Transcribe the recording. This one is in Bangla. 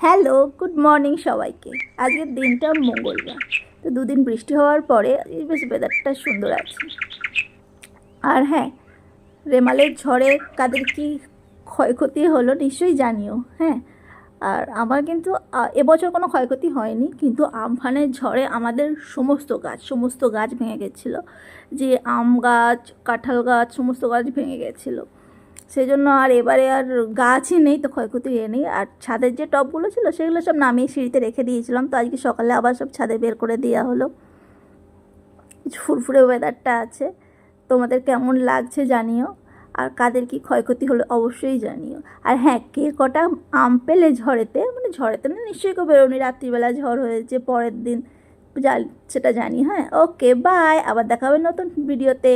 হ্যালো, গুড মর্নিং সবাইকে। আজকের দিনটা মঙ্গলবার, তো দুদিন বৃষ্টি হওয়ার পরে বেশ ওয়েদারটা সুন্দর আছে। আর হ্যাঁ, রেমালের ঝড়ে কাদের কি ক্ষয়ক্ষতি হলো নিশ্চয়ই জানিও। হ্যাঁ, আর আমার কিন্তু এবছর কোনো ক্ষয়ক্ষতি হয়নি, কিন্তু আমফানের ঝড়ে আমাদের সমস্ত গাছ ভেঙে গেছিলো। যে আম গাছ, কাঁঠাল গাছ, সমস্ত গাছ ভেঙে গেছিলো। সেই জন্য আর এবারে আর গাছই নেই, তো ক্ষয়ক্ষতি নেই। আর ছাদের যে টবগুলো ছিল সেগুলো সব নামিয়ে সিঁড়িতে রেখে দিয়েছিলাম, তো আজকে সকালে আবার সব ছাদে বের করে দেওয়া হলো। ফুরফুরে ওয়েদারটা আছে। তোমাদের কেমন লাগছে জানিও, আর কাদের কি ক্ষয়ক্ষতি হলো অবশ্যই জানিও। আর হ্যাঁ, কে কটা আম পেলে ঝড়েতে, মানে ঝড়েতে না নিশ্চয়ই কেউ বেরোনি, রাত্রিবেলা ঝড় হয়েছে পরের দিন সেটা জানি। হ্যাঁ, ওকে, বাই, আবার দেখা হবে নতুন ভিডিওতে।